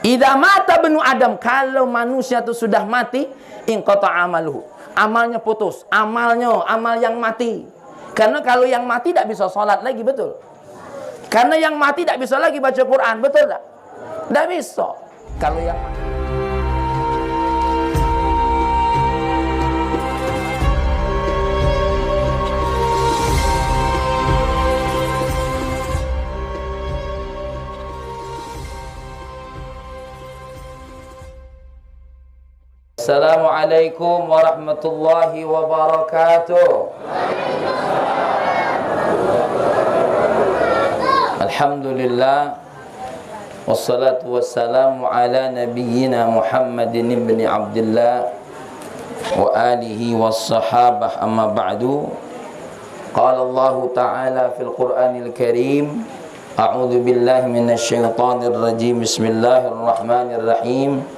Idza mata benu Adam, kalau manusia itu sudah mati, inqata amaluhu. Amalnya putus, amal yang mati. Karena kalau yang mati tidak bisa sholat lagi, betul? Karena yang mati tidak bisa lagi baca Quran, betul tak? Tidak bisa. Kalau yang mati. Assalamualaikum warahmatullahi wabarakatuh. Alhamdulillah, wassalatu wassalamu ala nabiyyina Muhammadin ibn Abdullah wa alihi wassahabah, amma ba'du. Qala Allah ta'ala fil Qur'anil Karim, a'udzu billahi minasy syaithanir rajim, bismillahirrahmanirrahim.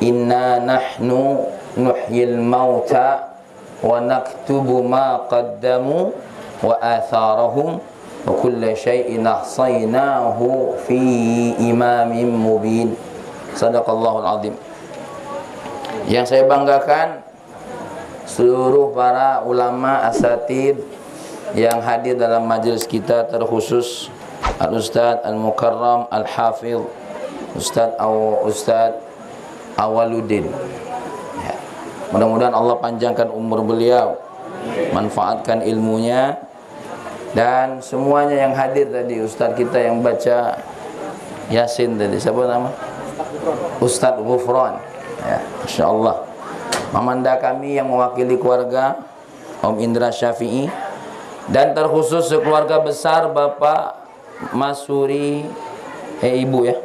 Inna nahnu nuhyil mauta wa naktubu ma qaddamu wa atharahum wa kulla syai'in ahsaynahu fi imamin mubin. Sadaqallahul azim. Yang saya banggakan, seluruh para ulama asatid yang hadir dalam majelis kita, terkhusus Al-Ustaz Al-Mukarram Al-Hafidh Ustaz Awaluddin, ya. Mudah-mudahan Allah panjangkan umur beliau, manfaatkan ilmunya, dan semuanya yang hadir tadi. Ustaz kita yang baca Yasin tadi, siapa nama? Ustaz Ghufran, ya, Masya Allah. Mamanda kami yang mewakili keluarga Om Indra Syafi'i, dan terkhusus sekeluarga besar Bapak Masuri, Ibu ya,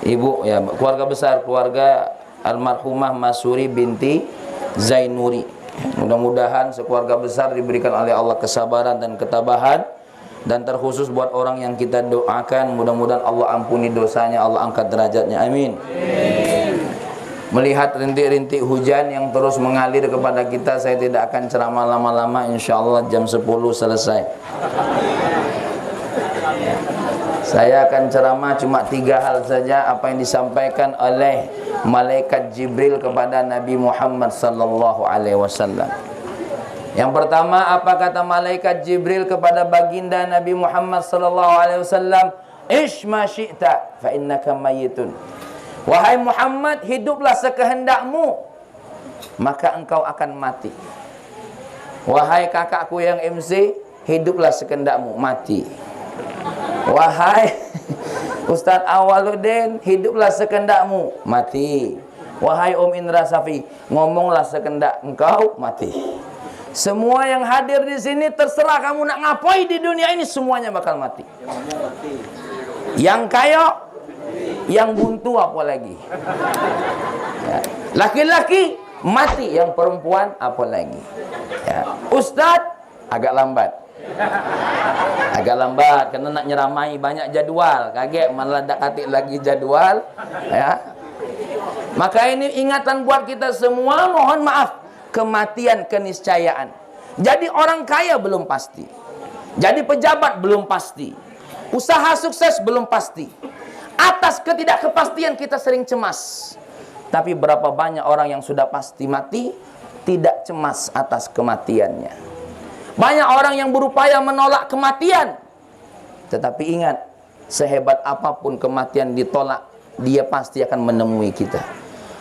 Ibu ya, keluarga besar, keluarga almarhumah Masuri binti Zainuri. Mudah-mudahan sekeluarga besar diberikan oleh Allah kesabaran dan ketabahan. Dan terkhusus buat orang yang kita doakan, mudah-mudahan Allah ampuni dosanya, Allah angkat derajatnya, amin. Melihat rintik-rintik hujan yang terus mengalir kepada kita, saya tidak akan ceramah lama-lama, insyaallah jam 10 selesai. Saya akan ceramah cuma 3 hal saja, apa yang disampaikan oleh malaikat Jibril kepada Nabi Muhammad sallallahu alaihi wasallam. Yang pertama, apa kata malaikat Jibril kepada baginda Nabi Muhammad sallallahu alaihi wasallam? Ish ma syi'ta fa innaka mayyitun. Wahai Muhammad, hiduplah sekehendakmu, maka engkau akan mati. Wahai kakakku yang MC, hiduplah sekehendakmu, mati. Wahai Ustaz Awaluddin, hiduplah sekehendakmu, mati. Wahai Om Indra Syafi'i, ngomonglah sekehendak engkau, mati. Semua yang hadir di sini, terserah kamu nak ngapain di dunia ini, semuanya bakal mati. Yang kaya, yang buntu, apa lagi? Laki-laki mati, yang perempuan apa lagi? Ya. Ustaz agak lambat. Agak lambat karena nak nyeramai banyak jadwal, kaget malah tak katik lagi jadwal, ya. Maka ini ingatan buat kita semua, mohon maaf, kematian keniscayaan. Jadi orang kaya belum pasti, jadi pejabat belum pasti, usaha sukses belum pasti. Atas ketidakkepastian kita sering cemas. Tapi berapa banyak orang yang sudah pasti mati tidak cemas atas kematiannya. Banyak orang yang berupaya menolak kematian, tetapi ingat, sehebat apapun kematian ditolak, dia pasti akan menemui kita.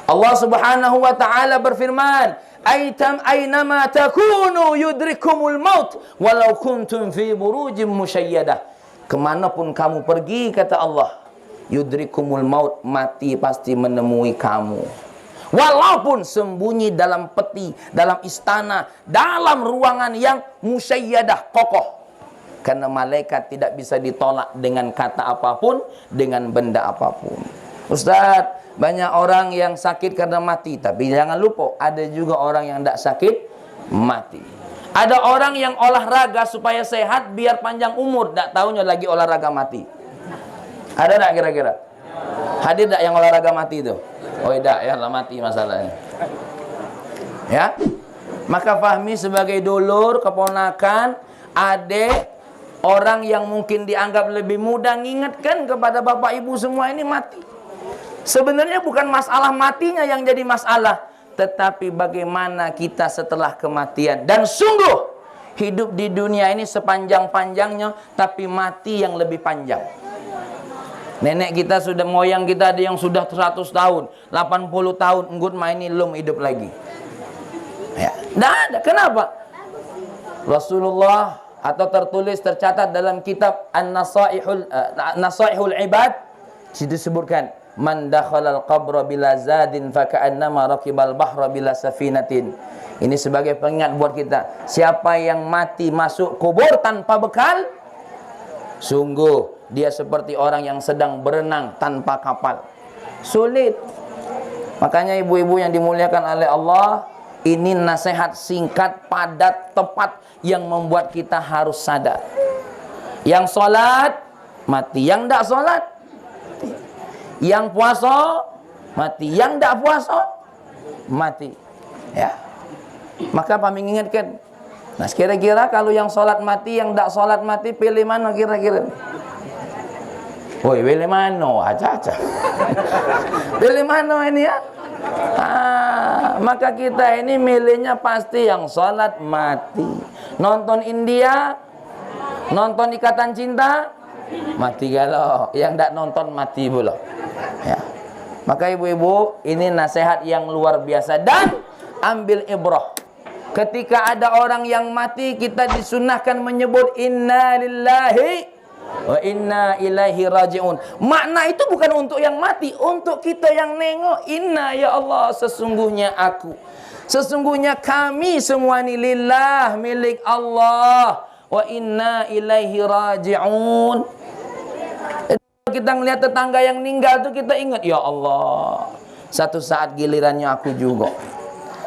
Allah Subhanahu wa ta'ala berfirman, aynama takunu yudrikumul maut walau kuntum fi burujim musyayyadah. Kemanapun kamu pergi, kata Allah, yudrikumul maut, mati pasti menemui kamu. Walaupun sembunyi dalam peti, dalam istana, dalam ruangan yang musyayyadah, kokoh. Karena malaikat tidak bisa ditolak dengan kata apapun, dengan benda apapun. Ustaz, banyak orang yang sakit karena mati. Tapi jangan lupa, ada juga orang yang tidak sakit, mati. Ada orang yang olahraga supaya sehat, biar panjang umur. Tak tahunya lagi olahraga mati. Ada tak kira-kira? Hadir tak yang olahraga mati itu? Oh tidak, ya lah, mati masalahnya. Ya, maka Fahmi sebagai dulur, keponakan, adik, orang yang mungkin dianggap lebih muda, ngingetkan kepada bapak ibu semua ini mati. Sebenarnya bukan masalah matinya yang jadi masalah, tetapi bagaimana kita setelah kematian. Dan sungguh hidup di dunia ini sepanjang-panjangnya, tapi mati yang lebih panjang. Nenek kita sudah, moyang kita ada yang sudah 100 tahun, 80 tahun, enggut main ini belum hidup lagi. Ya, tidak ada. Kenapa? Rasulullah, atau tertulis tercatat dalam kitab An-Nasaihul Ibad, disebutkan, man dakhalal qabra bila zadin faka'annama raqibal bahra bila safinatin. Ini sebagai pengingat buat kita. Siapa yang mati masuk kubur tanpa bekal, sungguh dia seperti orang yang sedang berenang tanpa kapal. Sulit. Makanya ibu-ibu yang dimuliakan oleh Allah, ini nasihat singkat, padat, tepat, yang membuat kita harus sadar. Yang sholat, mati. Yang tidak sholat, mati. Yang puasa, mati. Yang tidak puasa, mati. Ya. Maka kami ingatkan. Nah, kira-kira kalau yang sholat mati, yang tidak sholat mati, pilih mana kira-kira? Woi, pilih mana? Aja-aja. Pilih mana ini ya? Maka kita ini milihnya pasti yang sholat mati. Nonton India, nonton Ikatan Cinta, mati galau. Yang tidak nonton mati pula. Ya. Maka ibu-ibu, ini nasihat yang luar biasa. Dan ambil ibrah. Ketika ada orang yang mati, kita disunahkan menyebut inna lillahi wa inna ilaihi raji'un. Makna itu bukan untuk yang mati, untuk kita yang nengok. Inna, ya Allah, sesungguhnya aku, sesungguhnya kami semua ini lillah, milik Allah. Wa inna ilaihi raji'un. Kita ngelihat tetangga yang meninggal tuh kita ingat, ya Allah, satu saat gilirannya aku juga.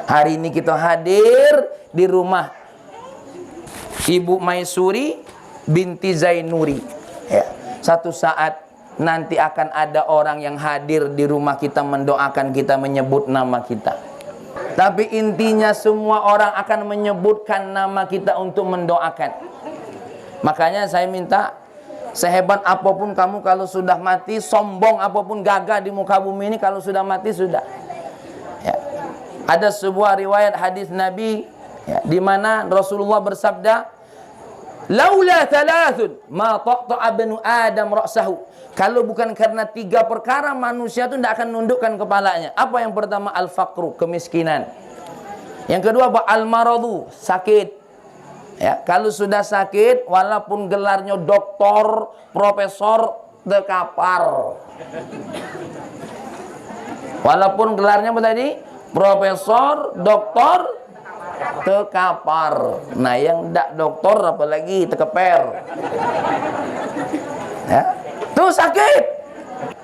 Hari ini kita hadir di rumah Ibu Maisuri binti Zainuri. Ya. Satu saat nanti akan ada orang yang hadir di rumah kita, mendoakan kita, menyebut nama kita. Tapi intinya semua orang akan menyebutkan nama kita untuk mendoakan. Makanya saya minta, sehebat apapun kamu kalau sudah mati, sombong apapun, gagah di muka bumi ini, kalau sudah mati sudah. Ya. Ada sebuah riwayat hadis Nabi, ya, di mana Rasulullah bersabda, laula thalathun ma taqta'a banu Adam ra'sahu. Kalau bukan karena 3 perkara, manusia itu tidak akan nundukkan kepalanya. Apa yang pertama? Al-faqru, kemiskinan. Yang kedua apa? Al-maradu, sakit. Ya, kalau sudah sakit, walaupun gelarnya doktor, profesor, terkapar. Walaupun gelarnya apa tadi? Profesor, doktor, terkapar. Nah, yang tidak doktor apalagi terkeper. Ya, tuh sakit.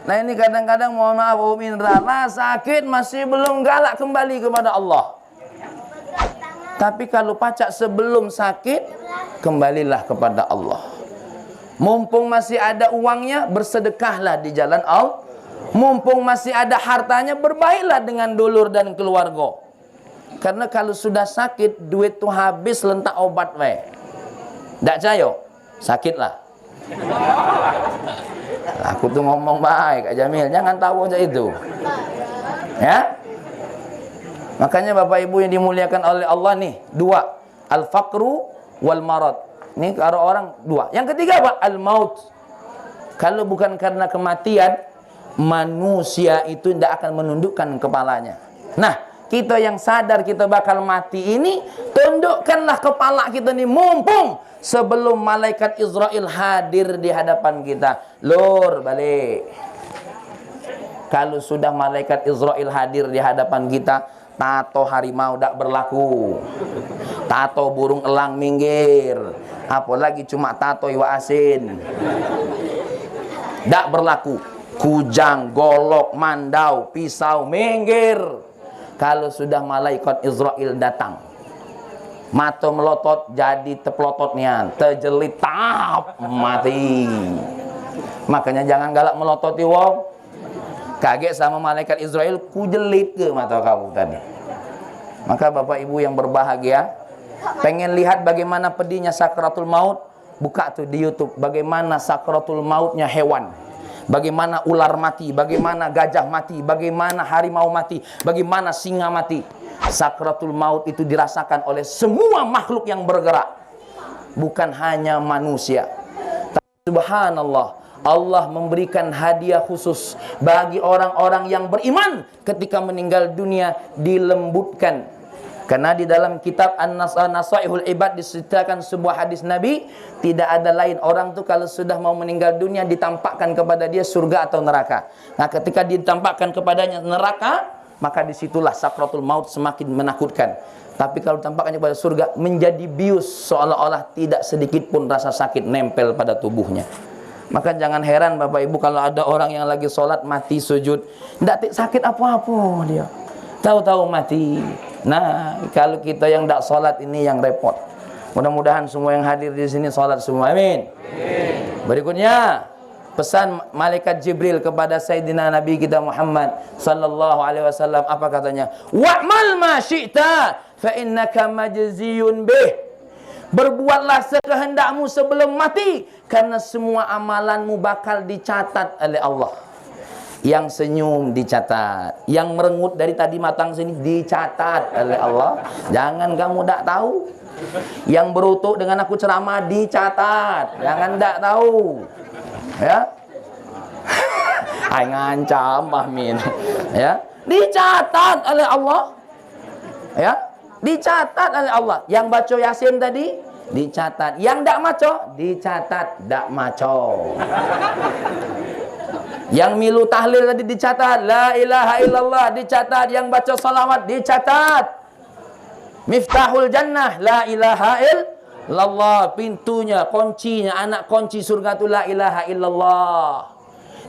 Nah, ini kadang-kadang mohon maaf Umi Rana, sakit masih belum galak kembali kepada Allah. Tapi kalau pacak sebelum sakit, kembalilah kepada Allah. Mumpung masih ada uangnya, bersedekahlah di jalan Allah. Mumpung masih ada hartanya, berbaiklah dengan dulur dan keluarga. Karena kalau sudah sakit, duit tuh habis lentak obat we. Tak percaya? Sakitlah. Aku tuh ngomong baik, Kak Jamil, jangan tahu aja itu. Ya? Makanya Bapak Ibu yang dimuliakan oleh Allah nih, 2, al-faqru wal marad. Ini kalau orang 2. Yang ketiga apa? Al-maut. Kalau bukan karena kematian, manusia itu tidak akan menundukkan kepalanya. Nah, kita yang sadar kita bakal mati ini, tundukkanlah kepala kita ini mumpung sebelum malaikat Israel hadir di hadapan kita. Lur, balik. Kalau sudah malaikat Israel hadir di hadapan kita, tato harimau tidak berlaku. Tato burung elang minggir. Apalagi cuma tato iwa asin. Tidak berlaku. Kujang, golok, mandau, pisau, minggir. Kalau sudah malaikat Israel datang, mata melotot jadi teplototnya, terjelit tap, mati. Makanya jangan galak melototi wong. Kaget sama malaikat Israel, kujelit ke mata kamu tadi. Maka Bapak Ibu yang berbahagia, pengen lihat bagaimana pedihnya sakratul maut, buka tuh di YouTube bagaimana sakratul mautnya hewan. Bagaimana ular mati, bagaimana gajah mati, bagaimana harimau mati, bagaimana singa mati. Sakratul maut itu dirasakan oleh semua makhluk yang bergerak, bukan hanya manusia. Tapi subhanallah, Allah memberikan hadiah khusus bagi orang-orang yang beriman ketika meninggal dunia, dilembutkan. Karena di dalam kitab An-Nasaihul Ibad diceritakan sebuah hadis Nabi, tidak ada lain orang tuh kalau sudah mau meninggal dunia ditampakkan kepada dia surga atau neraka. Nah, ketika ditampakkan kepadanya neraka, maka disitulah sakratul maut semakin menakutkan. Tapi kalau ditampakkan kepada surga, menjadi bius, seolah-olah tidak sedikit pun rasa sakit nempel pada tubuhnya. Maka jangan heran Bapak Ibu kalau ada orang yang lagi sholat mati sujud, tidak sakit apa-apa dia, tahu-tahu mati. Nah, kalau kita yang tidak sholat ini yang repot. Mudah-mudahan semua yang hadir di sini sholat semua. Amin. Berikutnya, pesan malaikat Jibril kepada Sayyidina Nabi kita Muhammad sallallahu alaihi wasallam, apa katanya? Wa'mal ma syi'ta fa innaka majziyun bih. Berbuatlah sekehendakmu sebelum mati, karena semua amalanmu bakal dicatat oleh Allah. Yang senyum dicatat, yang merengut dari tadi matang sini dicatat oleh Allah. Jangan kamu tak tahu. Yang berutuk dengan aku ceramah dicatat. Jangan tak tahu. Ya. Ai ngancam Min. Ya, dicatat oleh Allah. Ya, dicatat oleh Allah. Yang baca Yasin tadi dicatat. Yang ndak maco dicatat ndak maco. Yang milu tahlil tadi dicatat, la ilaha illallah dicatat, yang baca salawat dicatat. Miftahul jannah, la ilaha illallah, pintunya, kuncinya, anak kunci surga itu la ilaha illallah.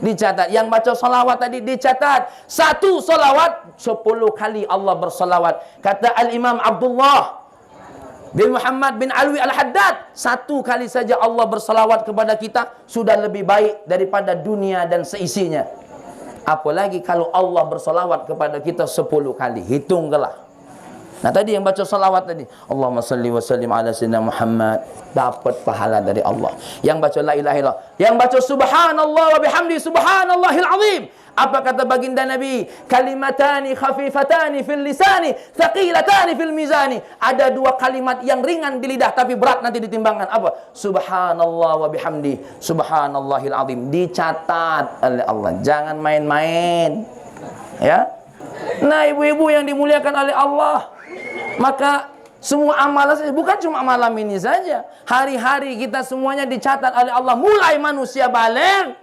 Dicatat. Yang baca salawat tadi dicatat. Satu salawat 10 kali Allah bersalawat. Kata Al-Imam Abdullah bin Muhammad bin Alwi Al-Haddad, 1 kali saja Allah bersalawat kepada kita sudah lebih baik daripada dunia dan seisinya. Apalagi kalau Allah bersalawat kepada kita 10 kali. Hitunglah. Nah, tadi yang baca salawat tadi, Allahumma salli wa sallim ala sayyidina Muhammad, dapat pahala dari Allah. Yang baca la ilaha illallah, yang baca subhanallah wa bihamdi subhanallahil azim. Apa kata baginda Nabi? Kalimatani khafifatani fil lisani, thaqilatani fil mizani. Ada 2 kalimat yang ringan di lidah tapi berat nanti ditimbangkan. Apa? Subhanallah wa bihamdi subhanallahil azim. Dicatat oleh Allah. Jangan main-main. Ya. Nah, ibu-ibu yang dimuliakan oleh Allah, maka semua amalan saja, bukan cuma malam ini saja. Hari-hari kita semuanya dicatat oleh Allah. Mulai manusia balik,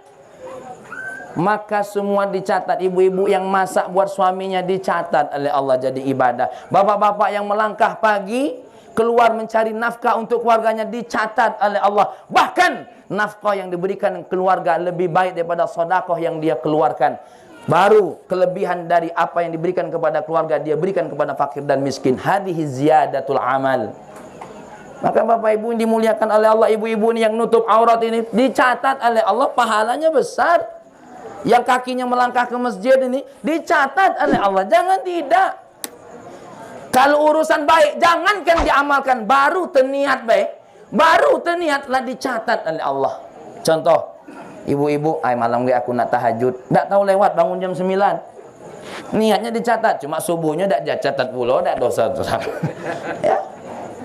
maka semua dicatat. Ibu-ibu yang masak buat suaminya dicatat oleh Allah jadi ibadah. Bapak-bapak yang melangkah pagi keluar mencari nafkah untuk keluarganya dicatat oleh Allah. Bahkan nafkah yang diberikan keluarga lebih baik daripada sedekah yang dia keluarkan. Baru kelebihan dari apa yang diberikan kepada keluarga dia berikan kepada fakir dan miskin. Hadhihi ziyadatul amal. Maka Bapak Ibu yang dimuliakan oleh Allah, ibu-ibu ini yang nutup aurat ini dicatat oleh Allah, pahalanya besar. Yang kakinya melangkah ke masjid ini dicatat oleh Allah. Jangan tidak. Kalau urusan baik, jangankan diamalkan, baru terniat baik, baru terniatlah dicatat oleh Allah. Contoh, ibu-ibu, malam gue aku nak tahajud, tak tahu lewat bangun jam 9. Niatnya dicatat, cuma subuhnya tak dicatat pula, tak dosa. Ya.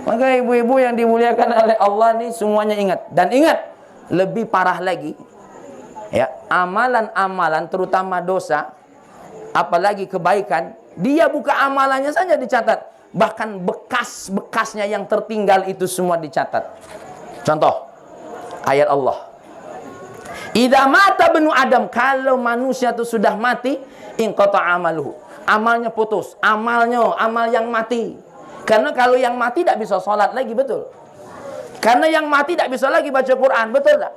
Maka ibu-ibu yang dimuliakan oleh Allah ni semuanya ingat. Dan ingat, lebih parah lagi, ya, amalan-amalan terutama dosa, apalagi kebaikan, dia buka amalannya saja dicatat, bahkan bekas-bekasnya yang tertinggal itu semua dicatat. Contoh ayat Allah, idza mata benu Adam, kalau manusia itu sudah mati, inqata amaluhu, amalnya putus, amal yang mati. Karena kalau yang mati tidak bisa sholat lagi, betul? Karena yang mati tidak bisa lagi baca Quran, betul tak?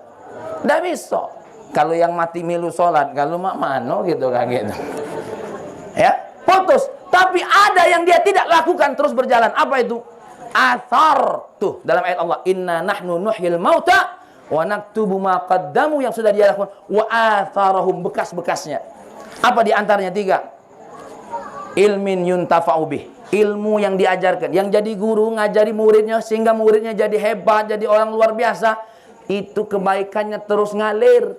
Tidak bisa. Kalau yang mati milu sholat, kalau mak mano gitu kan gitu. Ya, putus. Tapi ada yang dia tidak lakukan terus berjalan. Apa itu? Athar. Tuh, dalam ayat Allah, inna nahnu nuhyil mauta wa naktubu ma qaddamu, yang sudah dia lakukan, wa atharahum, bekas-bekasnya. Apa di antaranya? 3. Ilmin yuntafa'u bih, ilmu yang diajarkan, yang jadi guru ngajari muridnya sehingga muridnya jadi hebat, jadi orang luar biasa, itu kebaikannya terus ngalir.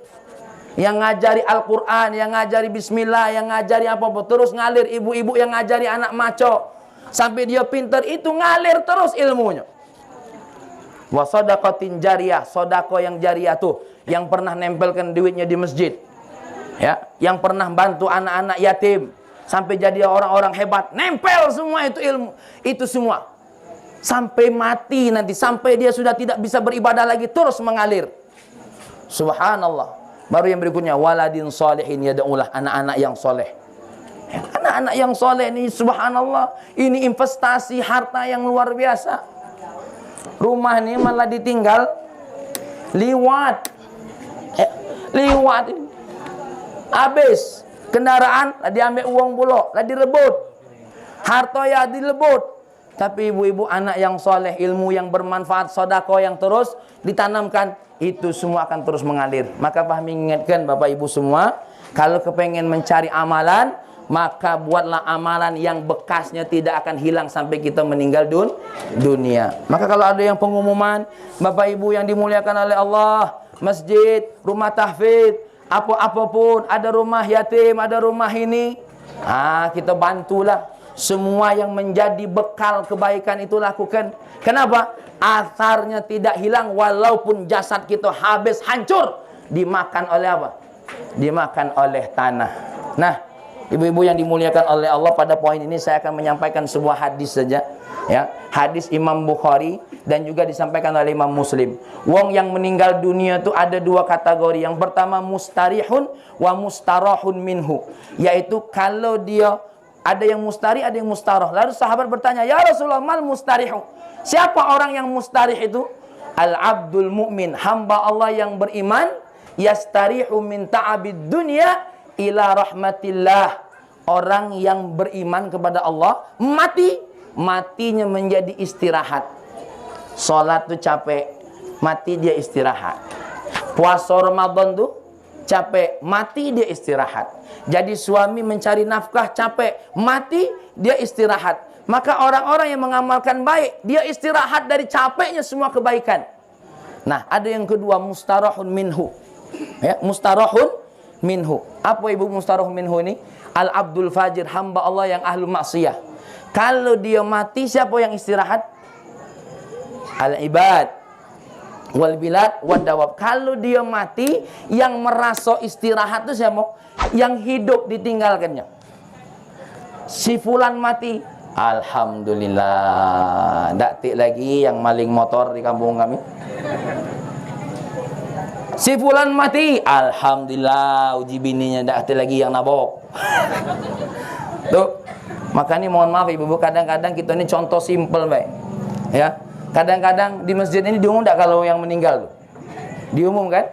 yang ngajari Al-Quran, yang ngajari Bismillah, yang ngajari apa-apa, terus ngalir. Ibu-ibu yang ngajari anak maco sampai dia pintar, itu ngalir terus ilmunya. Wa shadaqatin jariyah, sodako yang jariyah tuh, yang pernah nempelkan duitnya di masjid, ya, yang pernah bantu anak-anak yatim sampai jadi orang-orang hebat, nempel semua itu ilmu, itu semua sampai mati nanti, sampai dia sudah tidak bisa beribadah lagi, terus mengalir. Subhanallah. Baru yang berikutnya, waladin sholihin yad'ulah, anak-anak yang soleh. Anak-anak yang soleh ini, subhanallah, ini investasi harta yang luar biasa. Rumah ini malah ditinggal liwat, liwat ini. Habis kendaraan lah diambil uang pula, lah direbut, harta ya dilebut. Tapi ibu-ibu anak yang soleh, ilmu yang bermanfaat, sodako yang terus ditanamkan, itu semua akan terus mengalir. Maka Fahmi ingatkan Bapak Ibu semua, kalau kepengen mencari amalan, maka buatlah amalan yang bekasnya tidak akan hilang sampai kita meninggal dunia. Maka kalau ada yang pengumuman, Bapak Ibu yang dimuliakan oleh Allah, masjid, rumah tahfidz, apa-apapun, ada rumah yatim, ada rumah ini, kita bantulah. Semua yang menjadi bekal kebaikan itu lakukan. Kenapa? Asarnya tidak hilang walaupun jasad kita habis hancur dimakan oleh apa? Dimakan oleh tanah. Nah, ibu-ibu yang dimuliakan oleh Allah, pada poin ini saya akan menyampaikan sebuah hadis saja, ya. Hadis Imam Bukhari dan juga disampaikan oleh Imam Muslim. Wong yang meninggal dunia itu ada dua kategori. Yang pertama mustarihun wa mustarahun minhu, yaitu kalau dia ada yang mustari, ada yang mustarah. Lalu sahabat bertanya, ya Rasulullah, mal mustarihu? Siapa orang yang mustarih itu? Al-abdul mu'min, hamba Allah yang beriman, yastarihu min ta'abid dunya ila rahmatillah. Orang yang beriman kepada Allah, matinya menjadi istirahat. Salat tuh capek, mati dia istirahat. Puasa Ramadan tuh capek, mati dia istirahat. Jadi suami mencari nafkah capek, mati dia istirahat. Maka orang-orang yang mengamalkan baik, dia istirahat dari capeknya semua kebaikan. Nah, ada yang kedua, mustarahun minhu. Ya, mustarahun minhu. Apa ibu mustarahun minhu ini? Al-abdul fajir, hamba Allah yang ahlu maksiyah. Kalau dia mati, siapa yang istirahat? Al-ibad wal bilad wad dawab. Kalau dia mati, yang merasa istirahat itu siapa? Yang hidup ditinggalkannya. Si fulan mati, alhamdulillah, ndak tik lagi yang maling motor di kampung kami. Si fulan mati, alhamdulillah, uji bininya ndak tik lagi yang nabok. Tuh, makanya mohon maaf ibu-ibu, kadang-kadang kita ini contoh simpel baik, ya. Kadang-kadang di masjid ini diumum ndak kalau yang meninggal tuh? Diumum kan?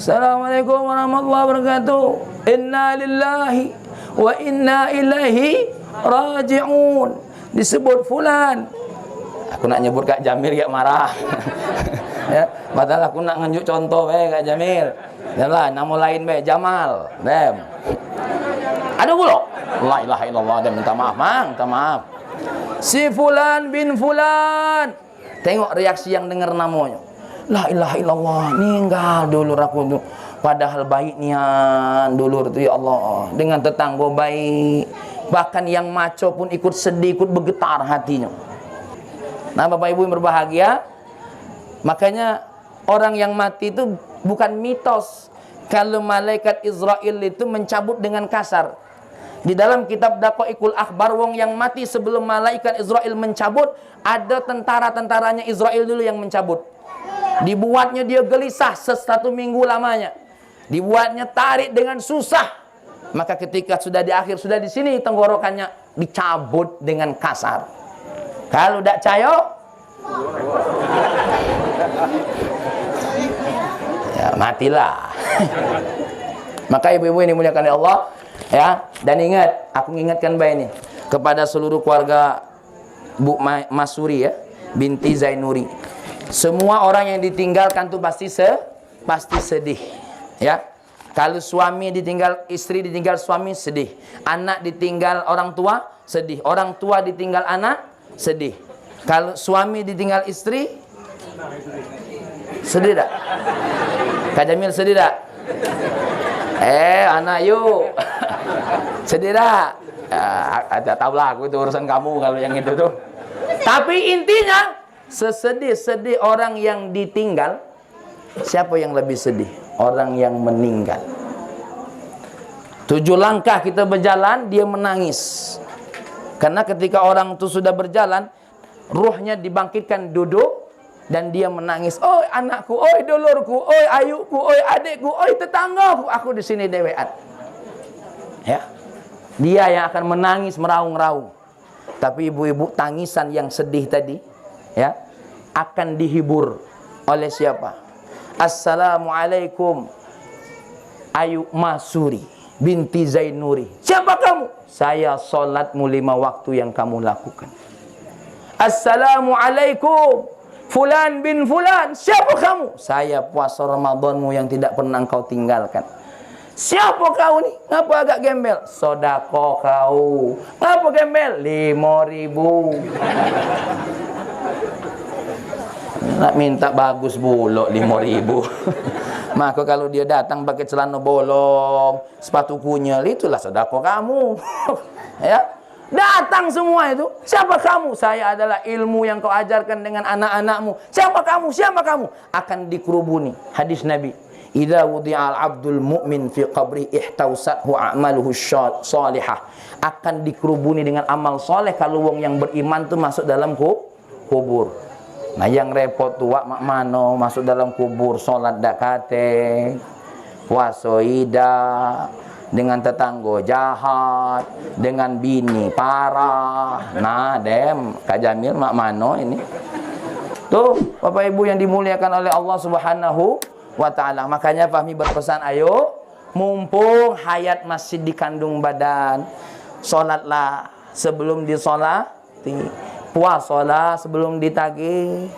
Assalamualaikum warahmatullahi wabarakatuh. Inna lillahi wa inna ilaihi raji'un. Disebut fulan. Aku nak nyebut Kak Jamil gak marah. Ya, padahal aku nak nunjuk contoh Kak Jamil. Yalah, nama lain Jamal. Dem. Ada pula. La ilaha illallah, dem, minta maaf, Mang, minta maaf. Si fulan bin fulan. Tengok reaksi yang dengar namanya. La ilaha illallah, ninggal dulur aku tu. Padahal baik niat dulur tu, ya Allah, dengan tetangga baik. Bahkan yang maco pun ikut sedih, ikut bergetar hatinya. Nah, Bapak Ibu yang berbahagia, makanya orang yang mati itu bukan mitos. Kalau malaikat Israel itu mencabut dengan kasar. Di dalam kitab Daqaiqul Akhbar, wong yang mati sebelum malaikat Israel mencabut, ada tentara-tentaranya Israel dulu yang mencabut. Dibuatnya dia gelisah 1 minggu lamanya. Dibuatnya tarik dengan susah. Maka ketika sudah di akhir, sudah di sini tenggorokannya, dicabut dengan kasar. Kalau tidak cayo, ya matilah. Maka ibu-ibu ini dimuliakan oleh Allah, ya. Dan ingat, aku ingatkan baik ini kepada seluruh keluarga Bu Masuri, ya, binti Zainuri. Semua orang yang ditinggalkan tuh pasti sedih, ya. Kalau suami ditinggal, istri ditinggal suami, sedih. Anak ditinggal orang tua, sedih. Orang tua ditinggal anak, sedih. Kalau suami ditinggal istri, sedih tak? Kak Jamil sedih tak? Anak yuk. Sedih tak? Tak tahulah aku itu urusan kamu kalau yang itu tuh. Tapi intinya, sesedih-sedih orang yang ditinggal, siapa yang lebih sedih? Orang yang meninggal. 7 langkah kita berjalan, dia menangis. Karena ketika orang itu sudah berjalan, ruhnya dibangkitkan duduk, dan dia menangis. Oi anakku, oi dulurku, oi ayuku, oi adikku, oi tetanggaku, aku di sini dewean. Ya. Dia yang akan menangis meraung-raung. Tapi ibu-ibu, tangisan yang sedih tadi, ya, akan dihibur oleh siapa? Assalamualaikum Ayu Masuri binti Zainuri. Siapa kamu? Saya solatmu 5 waktu yang kamu lakukan. Assalamualaikum Fulan bin Fulan. Siapa kamu? Saya puasa Ramadanmu yang tidak pernah engkau tinggalkan. Siapa kau ni? Ngapa agak gembel? Sodako kau. Ngapa gembel? 5.000. Nak minta bagus bulok 5.000. Maka kalau dia datang pakai celana bolong, sepatu kunyel, itulah sodako kamu. Ya, datang semua itu. Siapa kamu? Saya adalah ilmu yang kau ajarkan dengan anak-anakmu. Siapa kamu? Siapa kamu? Akan dikerubuni. Hadis Nabi. Idza wudi'al abdul mu'min fi qabri ihtawsathu a'maluhu salihah. Akan dikerubuni dengan amal soleh kalau wong yang beriman tu masuk dalam kubur. Nah yang repot tu wak mak mano masuk dalam kubur, solat dak kate, puasa ida, dengan tetangga jahat, dengan bini parah. Nah dem Kak Jamil mak mano ini. Tuh Bapak Ibu yang dimuliakan oleh Allah Subhanahu wa ta'ala. Makanya Fahmi berpesan, ayo mumpung hayat masih dikandung badan, solatlah sebelum disolati, puasalah sebelum ditagih,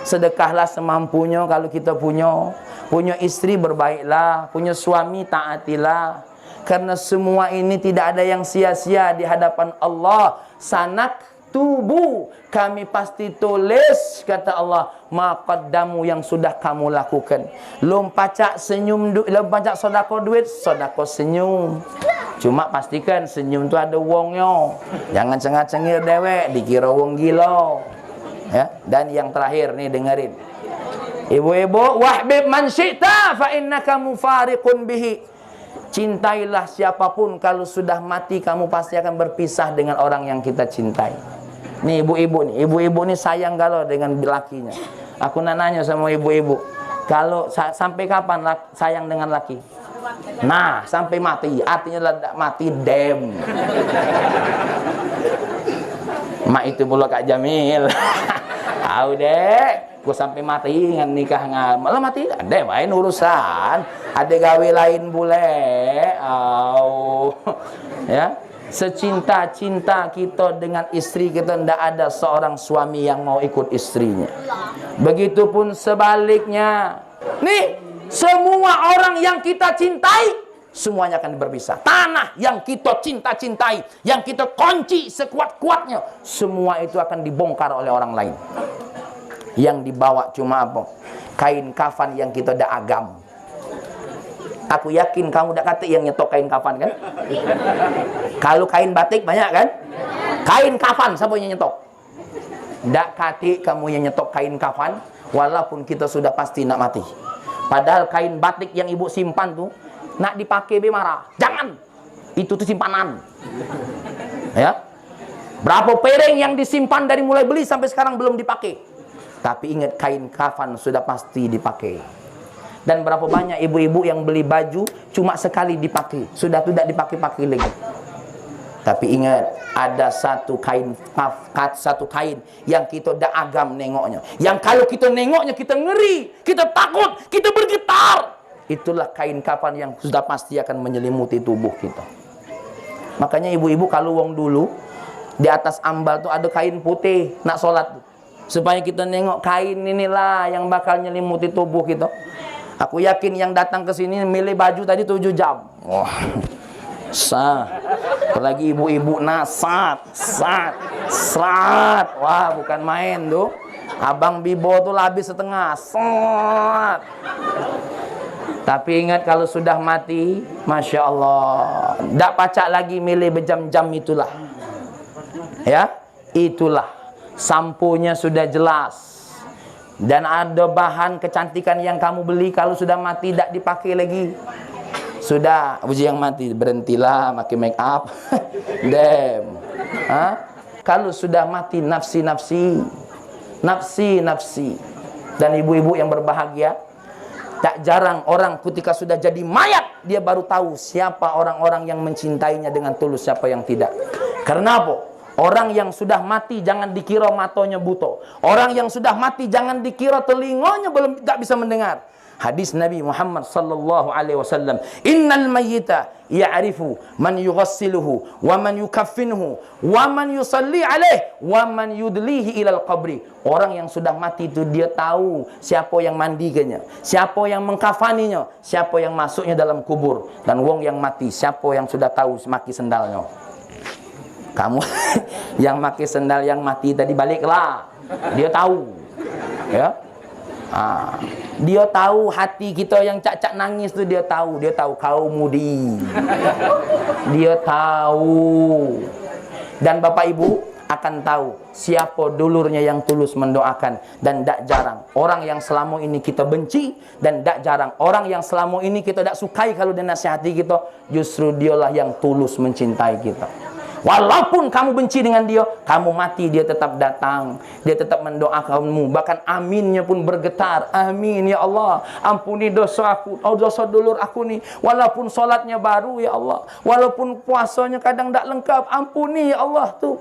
sedekahlah semampunya kalau kita punya istri berbaiklah, punya suami taatilah, karena semua ini tidak ada yang sia-sia di hadapan Allah. Sanak tubuh, kami pasti tulis, kata Allah, maqaddamu yang sudah kamu lakukan. Lom pacak senyum, lom pacak sodako duit, sodako senyum. Cuma pastikan senyum tu ada wongnya. Jangan cengah-cengir dewek, dikira wong gila. Ya, dan yang terakhir nih dengerin. Ibu-ibu, wahbib man syi'ta fa innaka mufariqun bihi. Cintailah siapapun, kalau sudah mati kamu pasti akan berpisah dengan orang yang kita cintai. Nih ibu-ibu nih sayang galau dengan lakinya. Aku nak nanya sama ibu-ibu, kalau sampai kapan sayang dengan laki? Nah, sampai mati. Artinya ledak mati dem. Mak itu pula Kak Jamil. Tahu dek, gua sampai mati dengan nikah malah mati. Dem, lain urusan. Ada gawe lain bule. Ya. Secinta-cinta kita dengan istri kita, tidak ada seorang suami yang mau ikut istrinya. Begitupun sebaliknya. Nih, semua orang yang kita cintai, semuanya akan berpisah. Tanah yang kita cinta-cintai, yang kita kunci sekuat-kuatnya, semua itu akan dibongkar oleh orang lain. Yang dibawa cuma apa? Kain kafan yang kita dah agam. Aku yakin kamu dah kata yang nyetok kain kafan kan? Kalau kain batik banyak kan? Kain kafan siapa yang nyetok? Dak kati kamu yang nyetok kain kafan, walaupun kita sudah pasti nak mati. Padahal kain batik yang ibu simpan tuh nak dipakai be marah. Jangan. Itu tuh simpanan. Ya. Berapa piring yang disimpan dari mulai beli sampai sekarang belum dipakai. Tapi ingat, kain kafan sudah pasti dipakai. Dan berapa banyak ibu-ibu yang beli baju cuma sekali dipakai, sudah tidak dipakai-pakai lagi. Tapi ingat, ada satu kain yang kita dah agam nengoknya, yang kalau kita nengoknya kita ngeri, kita takut, kita bergetar. Itulah kain kafan yang sudah pasti akan menyelimuti tubuh kita. Makanya ibu-ibu kalau wong dulu di atas ambal tuh ada kain putih nak sholat, supaya kita nengok kain inilah yang bakal nyelimuti tubuh kita. Aku yakin yang datang ke sini milih baju tadi 7 jam. Wah. Apalagi ibu-ibu sat. Wah, bukan main tuh. Abang Bibo tuh habis setengah. Tapi ingat kalau sudah mati, Masya Allah, tak pacak lagi milih berjam-jam itulah. Ya, itulah. Sampunya sudah jelas. Dan ada bahan kecantikan yang kamu beli, kalau sudah mati tak dipakai lagi. Sudah, uji yang mati, berhentilah pakai make up. Damn. Kalau sudah mati, nafsi-nafsi. Nafsi-nafsi. Dan ibu-ibu yang berbahagia, tak jarang orang ketika sudah jadi mayat, dia baru tahu siapa orang-orang yang mencintainya dengan tulus, siapa yang tidak. Karena apa? Orang yang sudah mati jangan dikira matanya buta. Orang yang sudah mati jangan dikira telinganya belum tak bisa mendengar. Hadis Nabi Muhammad sallallahu alaihi wasallam, "Innal mayyita ya'rifu man yughassiluhu wa man yukaffinuhu wa man yusalli alaihi wa man yudlihi ilal qabri." Orang yang sudah mati itu dia tahu siapa yang mandikannya, siapa yang mengkafaninya, siapa yang masuknya dalam kubur. Dan wong yang mati, siapa yang sudah tahu maki sendalnya. Kamu yang maki sendal yang mati tadi, baliklah. Dia tahu. Ya. Dia tahu hati kita yang cak-cak nangis tu, dia tahu kau mudi. Dia tahu. Dan Bapak Ibu akan tahu siapa dulurnya yang tulus mendoakan. Dan tak jarang orang yang selama ini kita benci, dan tak jarang orang yang selama ini kita tak sukai kalau dia nasihati kita, justru dialah yang tulus mencintai kita. Walaupun kamu benci dengan dia, kamu mati dia tetap datang, dia tetap mendoakanmu, bahkan aminnya pun bergetar. Amin ya Allah, ampuni dosa aku, dosa dulur aku ni. Walaupun solatnya baru ya Allah, walaupun puasanya kadang tak lengkap, ampuni ya Allah tu.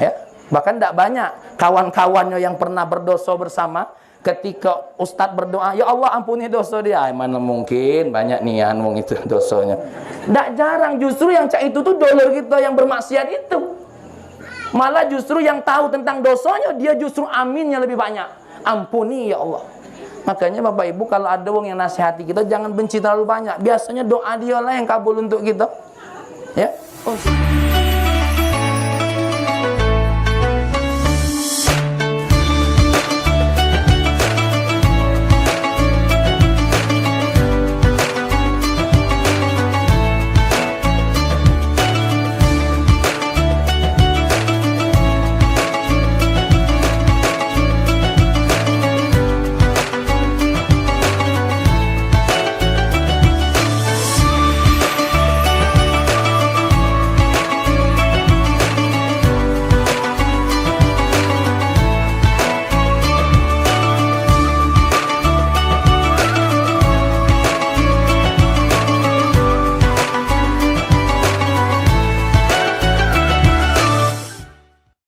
Ya, bahkan tak banyak kawan-kawannya yang pernah berdosa bersama, ketika ustaz berdoa, ya Allah ampuni dosa dia, mana mungkin banyak nian wong itu dosanya. Tak jarang justru yang cak itu tuh dulur kita yang bermaksiat itu. Malah justru yang tahu tentang dosanya, dia justru aminnya lebih banyak. Ampuni ya Allah. Makanya Bapak Ibu, kalau ada wong yang nasihati kita, jangan benci terlalu banyak. Biasanya doa dia lah yang kabul untuk kita. Ya.